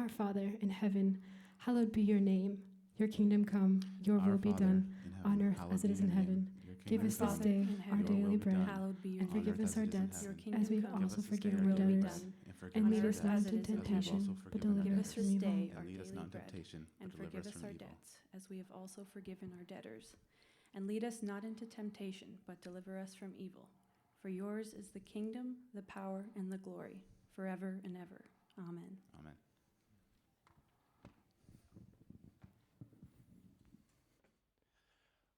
Our Father in heaven, hallowed be your name. Your kingdom come, your will be done, on earth as it is in heaven. Give us this day our daily bread, and forgive us our debts, as we've also forgiven our debtors. And lead us not into temptation, but deliver us from evil. And lead us not into temptation, and forgive us our debts, as we have also forgiven our debtors. And lead us not into temptation, but deliver us from evil. For yours is the kingdom, the power, and the glory, forever and ever. Amen. Amen.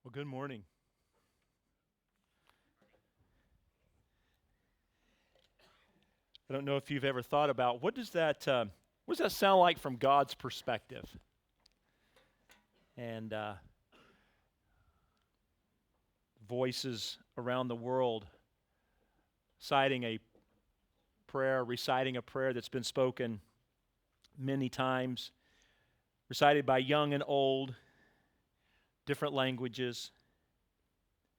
Well, good morning. I don't know if you've ever thought about what does that sound like from God's perspective? And voices around the world reciting a prayer that's been spoken many times, recited by young and old, different languages,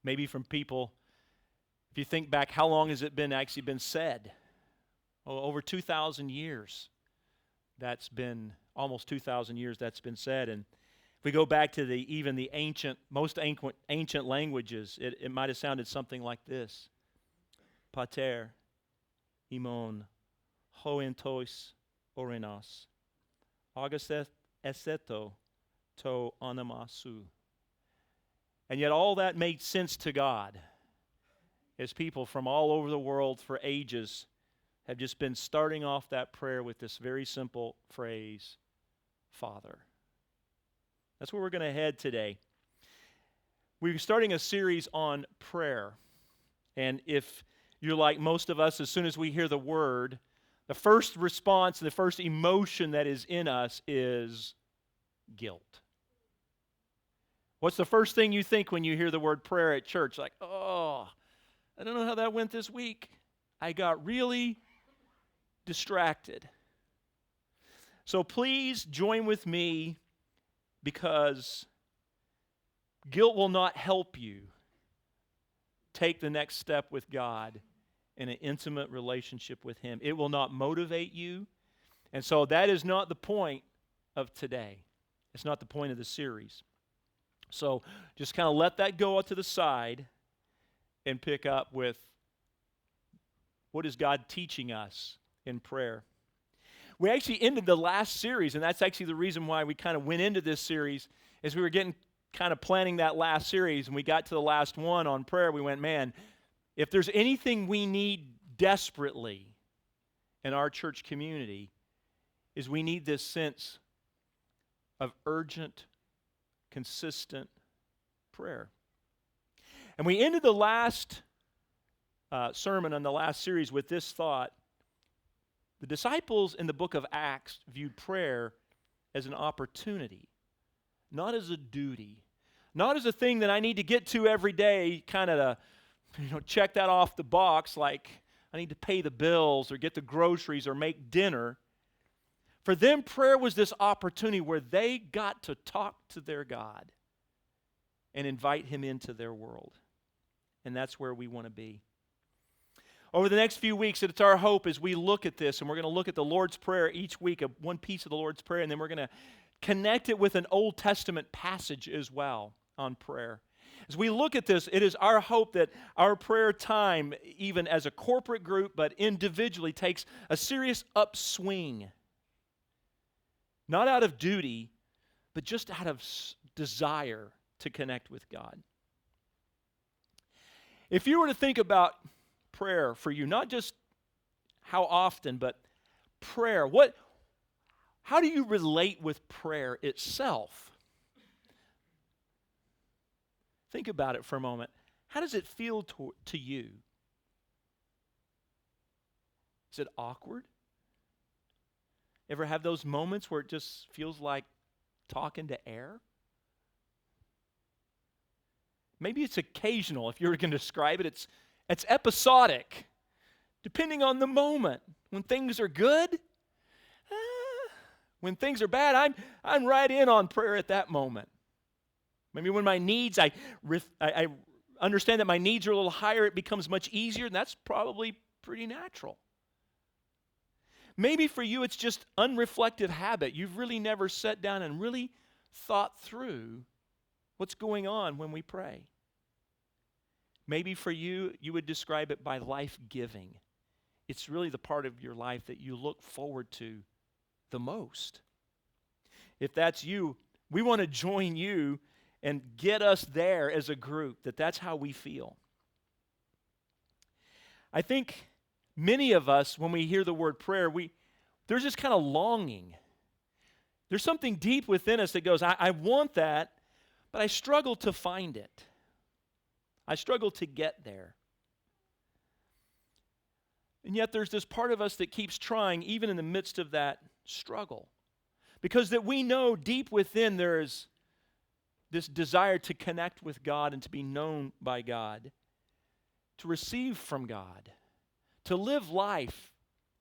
maybe from people. If you think back, how long has it been actually been said? Oh, over 2,000 years. That's been almost 2,000 years that's been said. And if we go back to even the most ancient languages, it might have sounded something like this: Pater, imon, hoentos orenos, augustet eseto to onamasu. And yet all that made sense to God as people from all over the world for ages have just been starting off that prayer with this very simple phrase, Father. That's where we're going to head today. We're starting a series on prayer. And if you're like most of us, as soon as we hear the word, the first response, the first emotion that is in us is guilt. What's the first thing you think when you hear the word prayer at church? Like, oh, I don't know how that went this week. I got really distracted. So please join with me, because guilt will not help you take the next step with God in an intimate relationship with Him. It will not motivate you. And so that is not the point of today. It's not the point of the series. So just kind of let that go to the side and pick up with what is God teaching us in prayer. We actually ended the last series, and that's actually the reason why we kind of went into this series, is we were getting kind of planning that last series, and we got to the last one on prayer. We went, man, if there's anything we need desperately in our church community, is we need this sense of urgent, consistent prayer. And we ended the last sermon on the last series with this thought: the disciples in the book of Acts viewed prayer as an opportunity, not as a duty, not as a thing that I need to get to every day, kind of to check that off the box, like I need to pay the bills or get the groceries or make dinner. For them, prayer was this opportunity where they got to talk to their God and invite Him into their world. And that's where we want to be. Over the next few weeks, it's our hope as we look at this, and we're going to look at the Lord's Prayer each week, one piece of the Lord's Prayer, and then we're going to connect it with an Old Testament passage as well on prayer. As we look at this, it is our hope that our prayer time, even as a corporate group, but individually, takes a serious upswing. Not out of duty, but just out of desire to connect with God. If you were to think about prayer for you, not just how often, but prayer, how do you relate with prayer itself? Think about it for a moment. How does it feel to you? Is it awkward? Ever have those moments where it just feels like talking to air? Maybe it's occasional. If you were going to describe it, it's episodic, depending on the moment. When things are good, when things are bad, I'm right in on prayer at that moment. Maybe when my needs, I understand that my needs are a little higher, it becomes much easier, and that's probably pretty natural. Maybe for you it's just unreflective habit. You've really never sat down and really thought through what's going on when we pray. Maybe for you, you would describe it by life-giving. It's really the part of your life that you look forward to the most. If that's you, we want to join you and get us there as a group, that's how we feel. I think many of us, when we hear the word prayer, there's this kind of longing. There's something deep within us that goes, I want that, but I struggle to find it. I struggle to get there. And yet there's this part of us that keeps trying even in the midst of that struggle. Because that we know deep within there is this desire to connect with God and to be known by God, to receive from God, to live life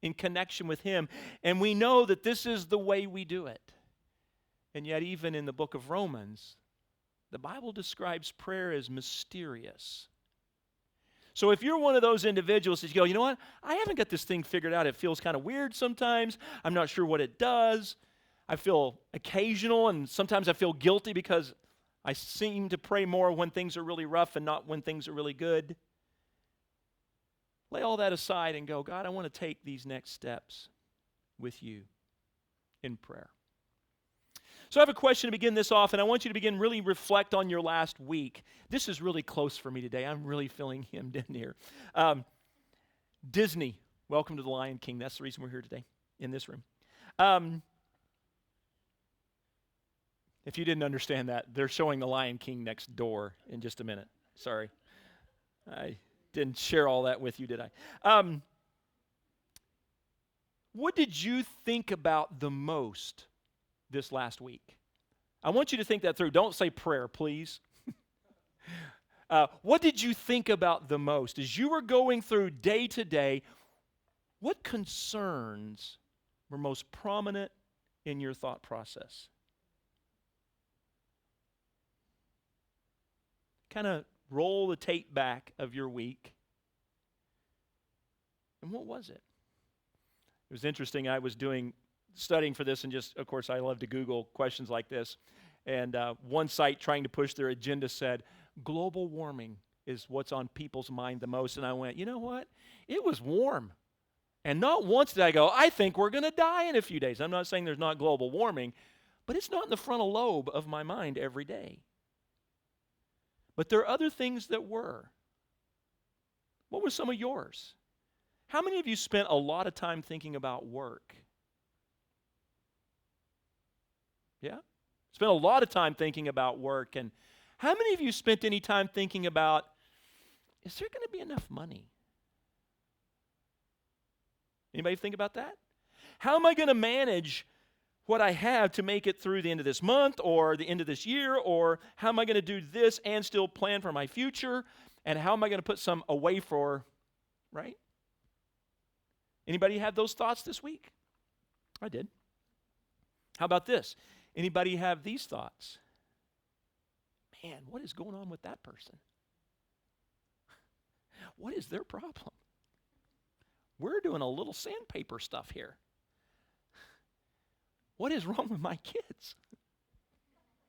in connection with Him. And we know that this is the way we do it. And yet even in the book of Romans, the Bible describes prayer as mysterious. So if you're one of those individuals that you go, you know what, I haven't got this thing figured out. It feels kind of weird sometimes. I'm not sure what it does. I feel occasional, and sometimes I feel guilty because I seem to pray more when things are really rough and not when things are really good. Lay all that aside and go, God, I want to take these next steps with you in prayer. So I have a question to begin this off, and I want you to begin really reflect on your last week. This is really close for me today. I'm really feeling hemmed in here. Disney, welcome to the Lion King. That's the reason we're here today in this room. If you didn't understand that, they're showing the Lion King next door in just a minute. Sorry. I didn't share all that with you, did I? What did you think about the most this last week? I want you to think that through. Don't say prayer, please. What did you think about the most? As you were going through day to day, what concerns were most prominent in your thought process? Kind of roll the tape back of your week. And what was it? It was interesting. I was studying for this, and just, of course, I love to Google questions like this. And one site trying to push their agenda said, global warming is what's on people's mind the most. And I went, you know what? It was warm. And not once did I go, I think we're going to die in a few days. I'm not saying there's not global warming, but it's not in the frontal lobe of my mind every day. But there are other things that were. What were some of yours? How many of you spent a lot of time thinking about work? Yeah? Spent a lot of time thinking about work. And how many of you spent any time thinking about, is there going to be enough money? Anybody think about that? How am I going to manage what I have to make it through the end of this month or the end of this year? Or how am I going to do this and still plan for my future? And how am I going to put some away for, right? Anybody have those thoughts this week? I did. How about this? Anybody have these thoughts? Man, what is going on with that person? What is their problem? We're doing a little sandpaper stuff here. What is wrong with my kids?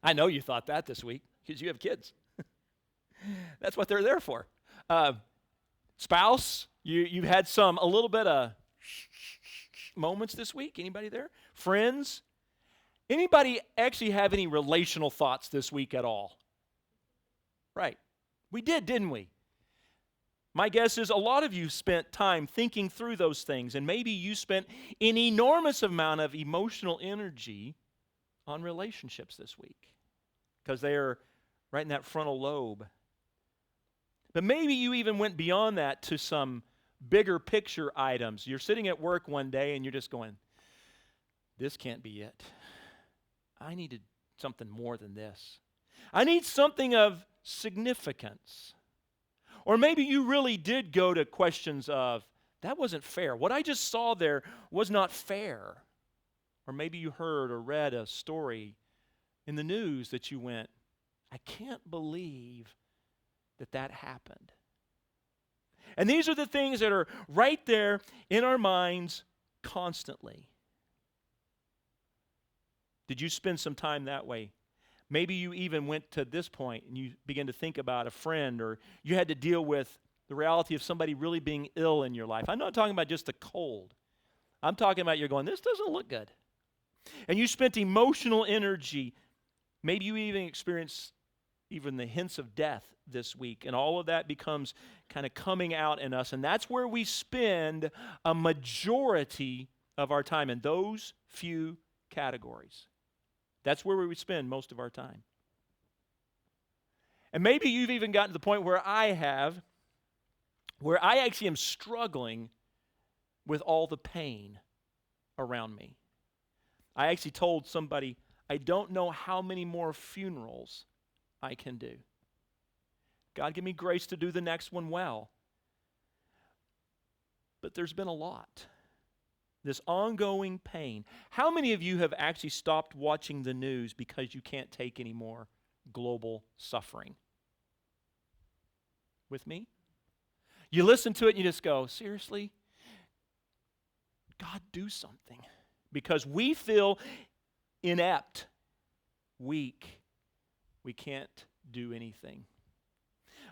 I know you thought that this week because you have kids. That's what they're there for. Spouse, you've had a little bit of moments this week. Anybody there? Friends? Anybody actually have any relational thoughts this week at all? Right. We did, didn't we? My guess is a lot of you spent time thinking through those things, and maybe you spent an enormous amount of emotional energy on relationships this week because they are right in that frontal lobe. But maybe you even went beyond that to some bigger picture items. You're sitting at work one day and you're just going, this can't be it. I needed something more than this. I need something of significance. Or maybe you really did go to questions of, that wasn't fair. What I just saw there was not fair. Or maybe you heard or read a story in the news that you went, I can't believe that happened. And these are the things that are right there in our minds constantly? Did you spend some time that way? Maybe you even went to this point and you began to think about a friend, or you had to deal with the reality of somebody really being ill in your life. I'm not talking about just a cold. I'm talking about you're going, this doesn't look good. And you spent emotional energy. Maybe you even experienced even the hints of death this week. And all of that becomes kind of coming out in us. And that's where we spend a majority of our time, in those few categories. That's where we would spend most of our time. And maybe you've even gotten to the point where I actually am struggling with all the pain around me. I actually told somebody, I don't know how many more funerals I can do. God, give me grace to do the next one well. But there's been a lot. This ongoing pain. How many of you have actually stopped watching the news because you can't take any more global suffering? With me? You listen to it and you just go, seriously? God, do something. Because we feel inept, weak. We can't do anything.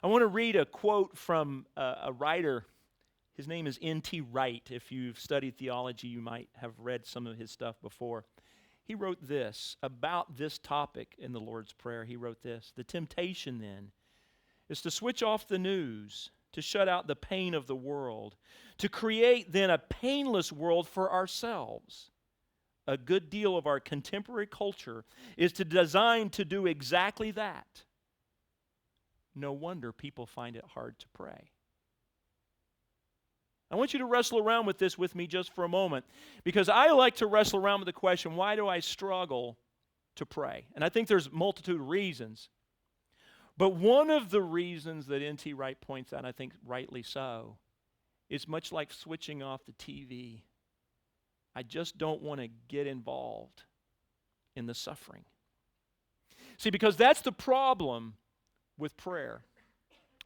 I want to read a quote from a writer. His name is N.T. Wright. If you've studied theology, you might have read some of his stuff before. He wrote this about this topic in the Lord's Prayer. He wrote this: the temptation then is to switch off the news, to shut out the pain of the world, to create then a painless world for ourselves. A good deal of our contemporary culture is designed to do exactly that. No wonder people find it hard to pray. I want you to wrestle around with this with me just for a moment, because I like to wrestle around with the question, why do I struggle to pray? And I think there's a multitude of reasons. But one of the reasons that N.T. Wright points out, and I think rightly so, is much like switching off the TV. I just don't want to get involved in the suffering. See, because that's the problem with prayer.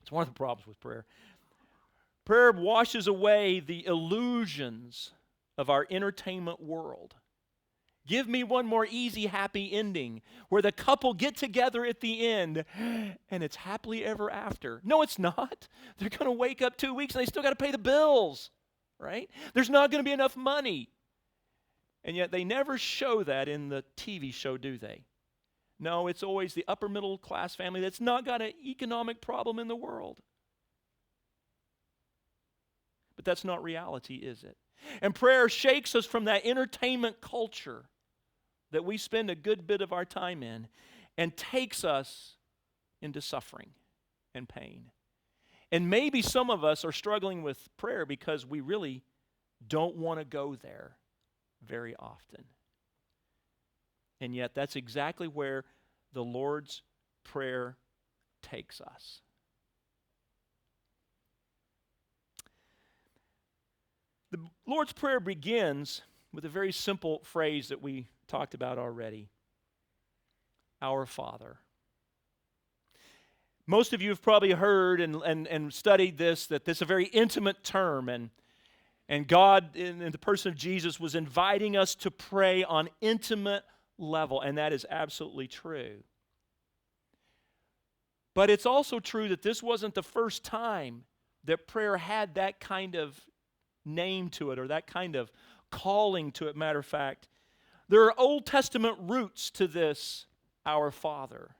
It's one of the problems with prayer. Prayer washes away the illusions of our entertainment world. Give me one more easy, happy ending where the couple get together at the end and it's happily ever after. No, it's not. They're going to wake up 2 weeks and they still got to pay the bills, right? There's not going to be enough money. And yet they never show that in the TV show, do they? No, it's always the upper middle class family that's not got an economic problem in the world. But that's not reality, is it? And prayer shakes us from that entertainment culture that we spend a good bit of our time in and takes us into suffering and pain. And maybe some of us are struggling with prayer because we really don't want to go there very often. And yet that's exactly where the Lord's Prayer takes us. The Lord's Prayer begins with a very simple phrase that we talked about already. Our Father. Most of you have probably heard and studied this, that this is a very intimate term, and God, in the person of Jesus, was inviting us to pray on intimate level, and that is absolutely true. But it's also true that this wasn't the first time that prayer had that kind of name to it, or that kind of calling to it. Matter of fact, there are Old Testament roots to this, our Father.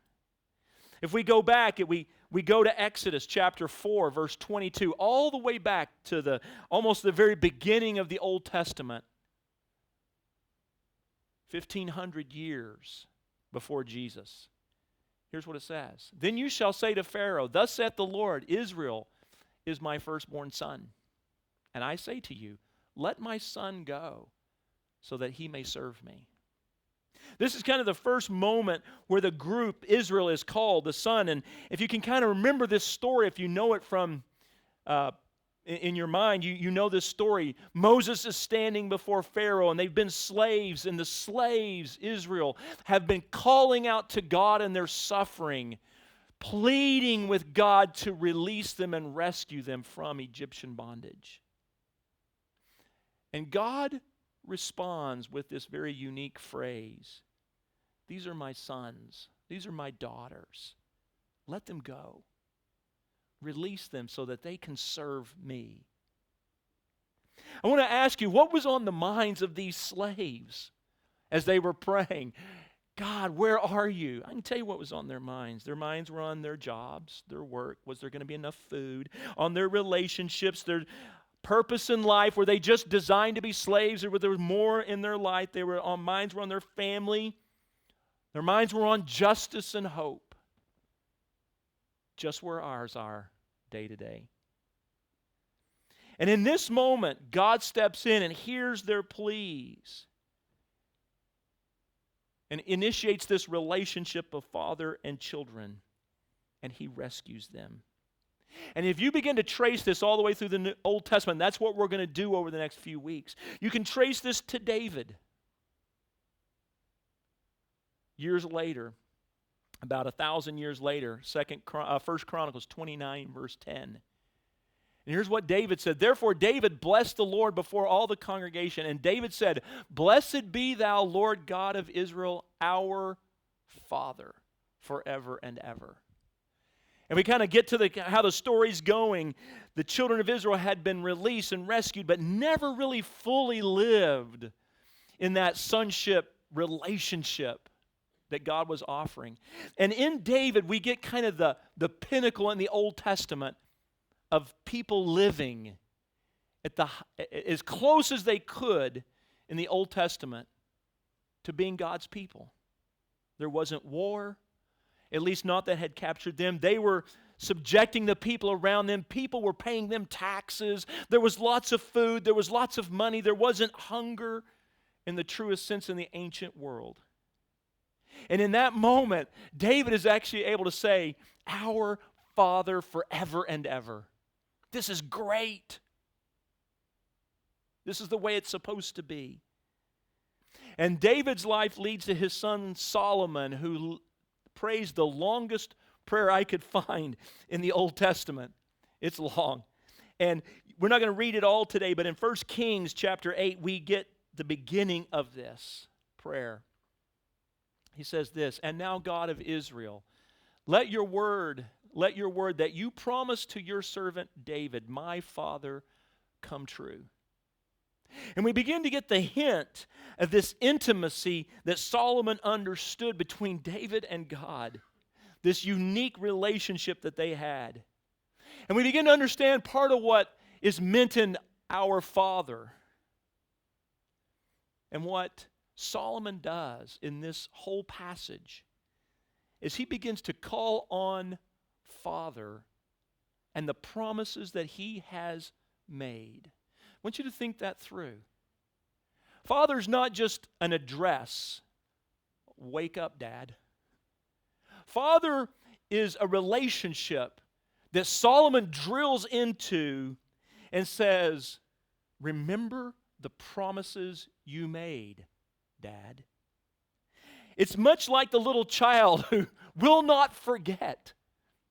If we go back, we go to Exodus chapter 4, verse 22, all the way back to almost the very beginning of the Old Testament, 1,500 years before Jesus. Here's what it says. Then you shall say to Pharaoh, thus saith the Lord, Israel is my firstborn son. And I say to you, let my son go so that he may serve me. This is kind of the first moment where the group Israel is called the son. And if you can kind of remember this story, if you know it from in your mind, you know this story. Moses is standing before Pharaoh, and they've been slaves, and the slaves, Israel, have been calling out to God in their suffering, pleading with God to release them and rescue them from Egyptian bondage. And God responds with this very unique phrase. These are my sons. These are my daughters. Let them go. Release them so that they can serve me. I want to ask you, what was on the minds of these slaves as they were praying? God, where are you? I can tell you what was on their minds. Their minds were on their jobs, their work. Was there going to be enough food? On their relationships, their purpose in life. Were they just designed to be slaves, or were there more in their life? Minds were on their family. Their minds were on justice and hope. Just where ours are day to day. And in this moment, God steps in and hears their pleas and initiates this relationship of father and children, and He rescues them. And if you begin to trace this all the way through the Old Testament, that's what we're going to do over the next few weeks. You can trace this to David. Years later, about 1,000 years later, 1 Chronicles 29, verse 10. And here's what David said. Therefore David blessed the Lord before all the congregation. And David said, Blessed be thou, Lord God of Israel, our Father, forever and ever. And we kind of get to how the story's going. The children of Israel had been released and rescued, but never really fully lived in that sonship relationship that God was offering. And in David, we get kind of the pinnacle in the Old Testament of people living at as close as they could in the Old Testament to being God's people. There wasn't war, at least not that had captured them. They were subjecting the people around them. People were paying them taxes. There was lots of food. There was lots of money. There wasn't hunger in the truest sense in the ancient world. And in that moment, David is actually able to say, Our Father forever and ever. This is great. This is the way it's supposed to be. And David's life leads to his son Solomon, who prays the longest prayer I could find in the Old Testament. It's long. And we're not going to read it all today, but in 1 Kings chapter 8, we get the beginning of this prayer. He says this, And now, God of Israel, let your word that you promised to your servant David, my father, come true. And we begin to get the hint of this intimacy that Solomon understood between David and God, this unique relationship that they had. And we begin to understand part of what is meant in our Father. And what Solomon does in this whole passage is he begins to call on Father and the promises that He has made. I want you to think that through. Father's not just an address. Wake up, Dad. Father is a relationship that Solomon drills into and says, remember the promises you made, Dad. It's much like the little child who will not forget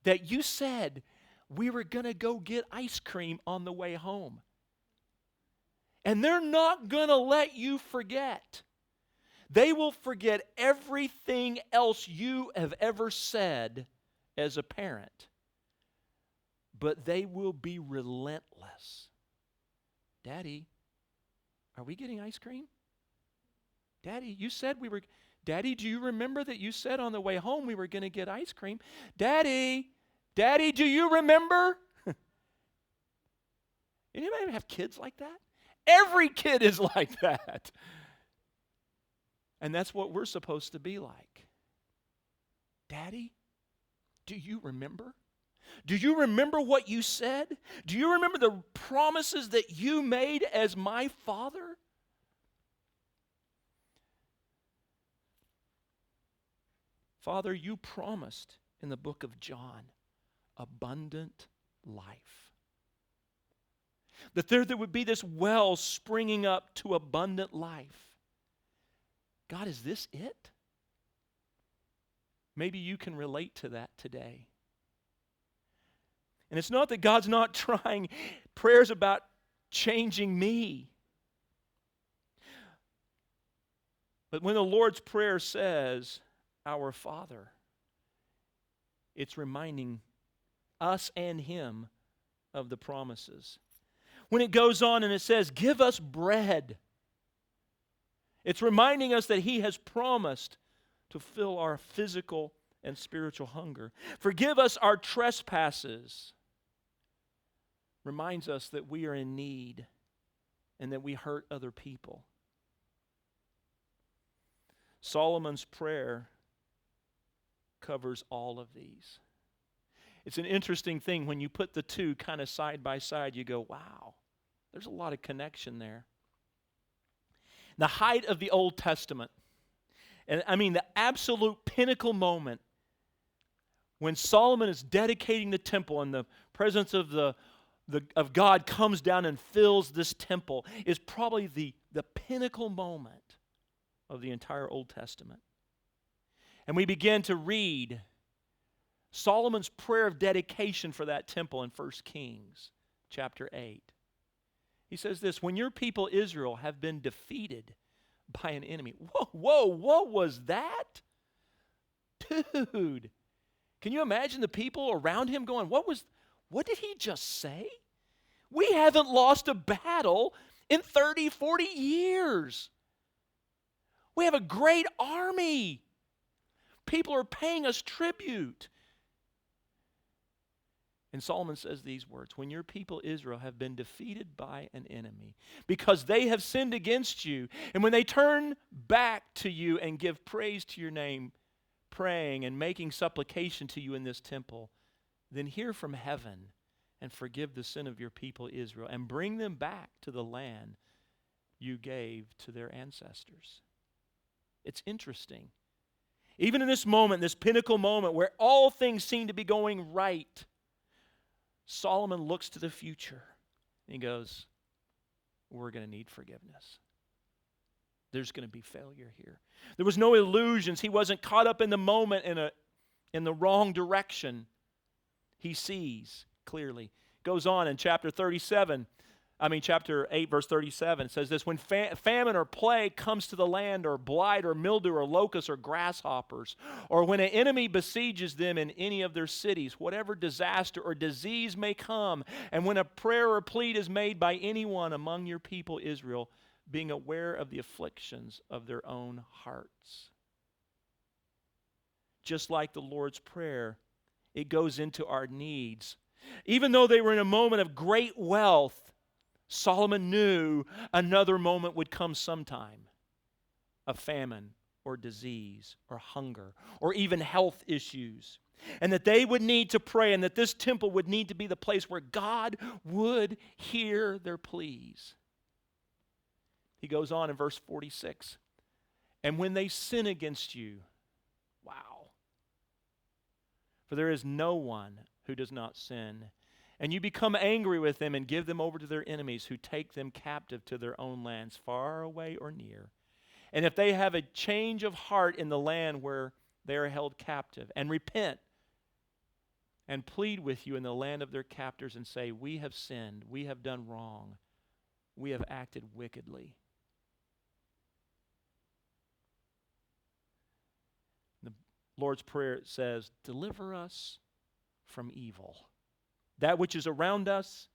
that you said we were going to go get ice cream on the way home. And they're not going to let you forget. They will forget everything else you have ever said as a parent. But they will be relentless. Daddy, are we getting ice cream? Daddy, you said we were... Daddy, do you remember that you said on the way home we were going to get ice cream? Daddy, do you remember? Anybody have kids like that? Every kid is like that. And that's what we're supposed to be like. Daddy, do you remember? Do you remember what you said? Do you remember the promises that you made as my Father? Father, you promised in the book of John abundant life. That there would be this well springing up to abundant life. God, is this it? Maybe you can relate to that today. And it's not that God's not trying. Prayer's about changing me. But when the Lord's Prayer says, Our Father, it's reminding us and Him of the promises. When it goes on and it says, Give us bread, it's reminding us that He has promised to fill our physical and spiritual hunger. Forgive us our trespasses, reminds us that we are in need and that we hurt other people. Solomon's prayer covers all of these. It's an interesting thing when you put the two kind of side by side, you go, wow, there's a lot of connection there. The height of the Old Testament, and I mean the absolute pinnacle moment when Solomon is dedicating the temple and the presence of of God comes down and fills this temple, is probably the pinnacle moment of the entire Old Testament. And we begin to read Solomon's prayer of dedication for that temple in 1 Kings chapter 8. He says this, when your people Israel have been defeated by an enemy. Whoa, what was that? Dude, can you imagine the people around him going, what did he just say? We haven't lost a battle in 30, 40 years. We have a great army. People are paying us tribute. And Solomon says these words, when your people Israel have been defeated by an enemy, because they have sinned against you, and when they turn back to you and give praise to your name, praying and making supplication to you in this temple, then hear from heaven and forgive the sin of your people Israel, and bring them back to the land you gave to their ancestors. It's interesting. Even in this moment, this pinnacle moment where all things seem to be going right, Solomon looks to the future and he goes, we're going to need forgiveness. There's going to be failure here. There was no illusions. He wasn't caught up in the moment in the wrong direction. He sees clearly. Goes on in chapter 8, verse 37, it says this, when famine or plague comes to the land, or blight or mildew or locusts or grasshoppers, or when an enemy besieges them in any of their cities, whatever disaster or disease may come, and when a prayer or plea is made by anyone among your people Israel, being aware of the afflictions of their own hearts. Just like the Lord's Prayer, it goes into our needs. Even though they were in a moment of great wealth, Solomon knew another moment would come sometime of famine or disease or hunger or even health issues, and that they would need to pray, and that this temple would need to be the place where God would hear their pleas. He goes on in verse 46, and when they sin against you, wow, for there is no one who does not sin, and you become angry with them and give them over to their enemies, who take them captive to their own lands, far away or near. And if they have a change of heart in the land where they are held captive, and repent and plead with you in the land of their captors, and say, we have sinned, we have done wrong, we have acted wickedly. The Lord's Prayer says, deliver us from evil, that which is around us,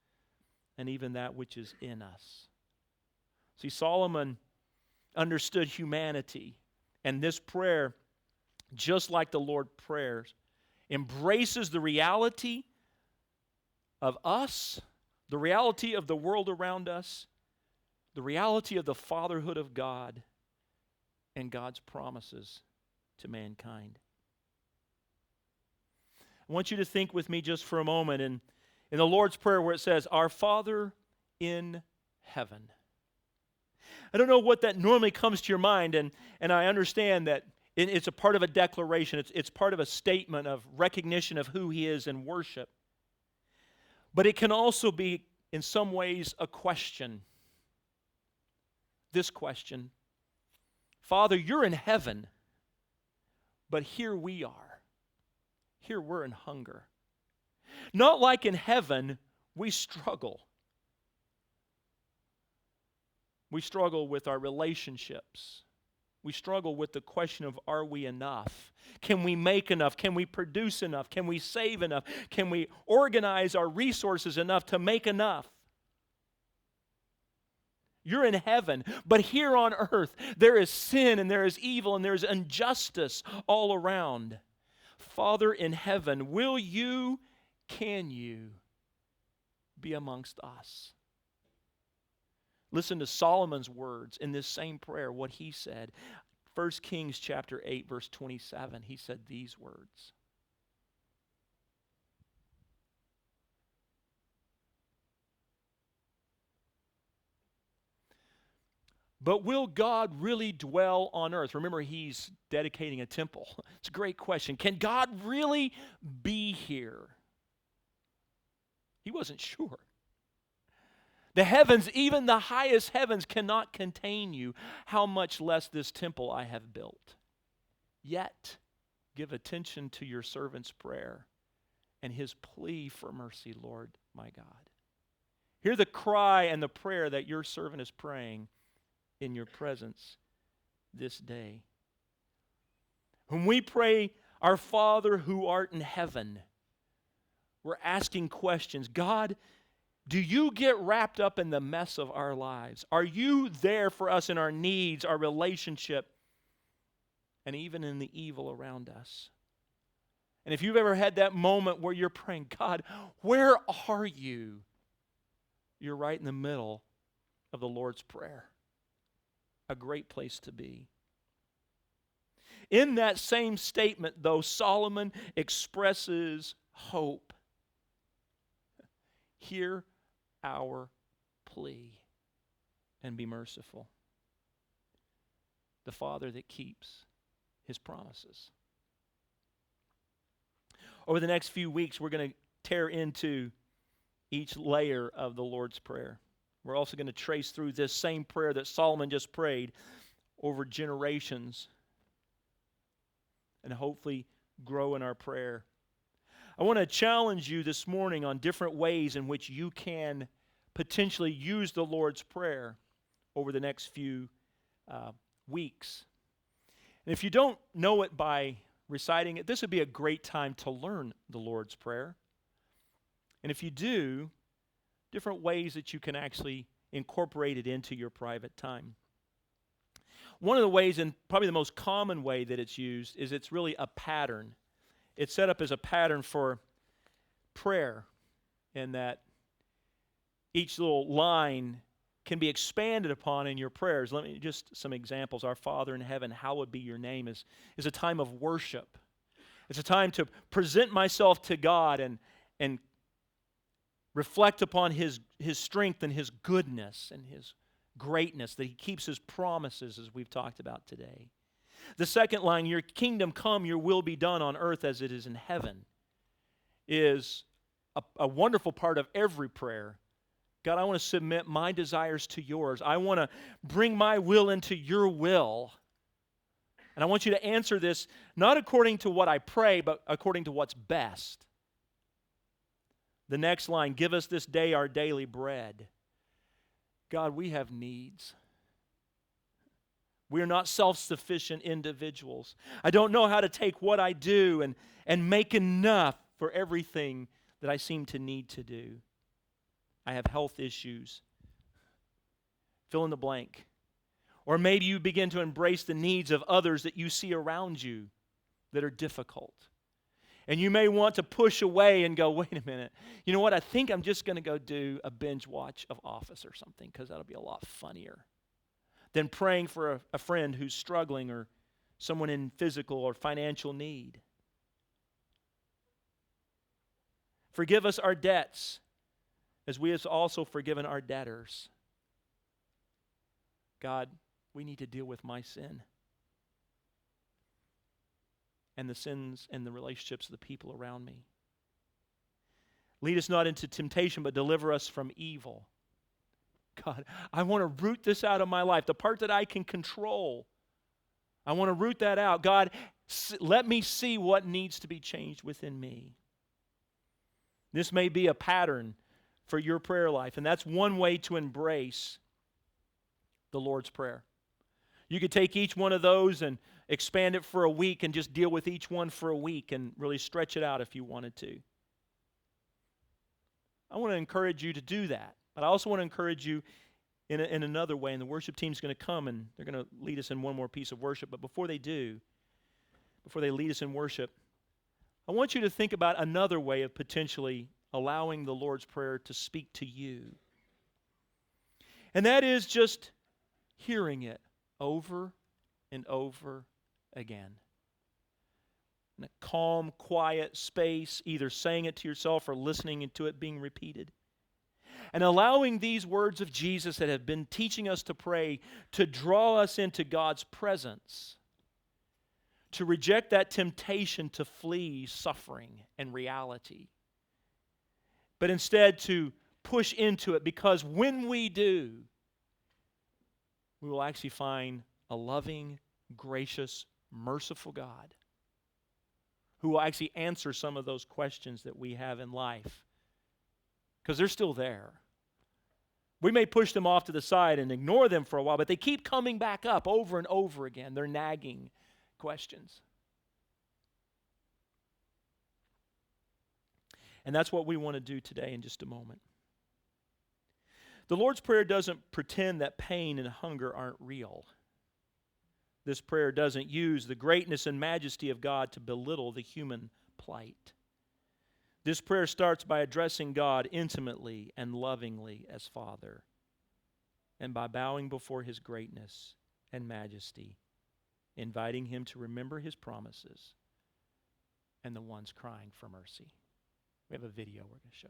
and even that which is in us. See, Solomon understood humanity, and this prayer, just like the Lord's prayers, embraces the reality of us, the reality of the world around us, the reality of the fatherhood of God, and God's promises to mankind. I want you to think with me just for a moment in the Lord's Prayer where it says, Our Father in heaven. I don't know what that normally comes to your mind, and I understand that it's a part of a declaration. It's part of a statement of recognition of who He is and worship. But it can also be, in some ways, a question. This question, Father, you're in heaven, but here we are. Here we're in hunger. Not like in heaven, we struggle. We struggle with our relationships. we struggle with the question of, are we enough? Can we make enough? Can we produce enough? Can we save enough? Can we organize our resources enough to make enough? You're in heaven, but here on earth, there is sin and there is evil and there is injustice all around. Father in heaven, can you be amongst us? Listen to Solomon's words in this same prayer, what he said. 1 Kings chapter 8, verse 27, he said these words. But will God really dwell on earth? Remember, he's dedicating a temple. It's a great question. Can God really be here? He wasn't sure. The heavens, even the highest heavens, cannot contain you. How much less this temple I have built? Yet, give attention to your servant's prayer and his plea for mercy, Lord my God. Hear the cry and the prayer that your servant is praying in your presence this day. When we pray, our Father who art in heaven, we're asking questions. God, do you get wrapped up in the mess of our lives? Are you there for us in our needs, our relationship, and even in the evil around us? And if you've ever had that moment where you're praying, God, where are you? You're right in the middle of the Lord's Prayer. A great place to be. In that same statement, though, Solomon expresses hope. Hear our plea and be merciful. The Father that keeps his promises. Over the next few weeks, we're going to tear into each layer of the Lord's Prayer. We're also going to trace through this same prayer that Solomon just prayed over generations and hopefully grow in our prayer. I want to challenge you this morning on different ways in which you can potentially use the Lord's Prayer over the next few weeks. And if you don't know it by reciting it, this would be a great time to learn the Lord's Prayer. And if you do, different ways that you can actually incorporate it into your private time. One of the ways, and probably the most common way that it's used, is it's really a pattern. It's set up as a pattern for prayer, in that each little line can be expanded upon in your prayers. Let me just some examples. Our Father in heaven, hallowed be your name, is a time of worship. It's a time to present myself to God and reflect upon his strength and his goodness and his greatness, that he keeps his promises, as we've talked about today. The second line, your kingdom come, your will be done on earth as it is in heaven, is a wonderful part of every prayer. God, I want to submit my desires to yours. I want to bring my will into your will. And I want you to answer this not according to what I pray, but according to what's best. The next line, give us this day our daily bread. God, we have needs. We are not self-sufficient individuals. I don't know how to take what I do and make enough for everything that I seem to need to do. I have health issues. Fill in the blank. Or maybe you begin to embrace the needs of others that you see around you that are difficult. And you may want to push away and go, wait a minute, you know what, I think I'm just going to go do a binge watch of Office or something, because that'll be a lot funnier than praying for a friend who's struggling or someone in physical or financial need. Forgive us our debts, as we have also forgiven our debtors. God, we need to deal with my sin and the sins and the relationships of the people around me. Lead us not into temptation, but deliver us from evil. God, I want to root this out of my life, the part that I can control. I want to root that out. God, let me see what needs to be changed within me. This may be a pattern for your prayer life, and that's one way to embrace the Lord's Prayer. You could take each one of those and expand it for a week and just deal with each one for a week and really stretch it out if you wanted to. I want to encourage you to do that. But I also want to encourage you in another way. And the worship team's going to come and they're going to lead us in one more piece of worship. But before they do, before they lead us in worship, I want you to think about another way of potentially allowing the Lord's Prayer to speak to you. And that is just hearing it over and over again. In a calm, quiet space, either saying it to yourself or listening to it being repeated. And allowing these words of Jesus that have been teaching us to pray to draw us into God's presence. To reject that temptation to flee suffering and reality. But instead to push into it, because when we do, we will actually find a loving, gracious, merciful God who will actually answer some of those questions that we have in life. Because they're still there. We may push them off to the side and ignore them for a while, but they keep coming back up over and over again. They're nagging questions. And that's what we want to do today in just a moment. The Lord's Prayer doesn't pretend that pain and hunger aren't real. This prayer doesn't use the greatness and majesty of God to belittle the human plight. This prayer starts by addressing God intimately and lovingly as Father, and by bowing before His greatness and majesty, inviting Him to remember His promises and the ones crying for mercy. We have a video we're going to show.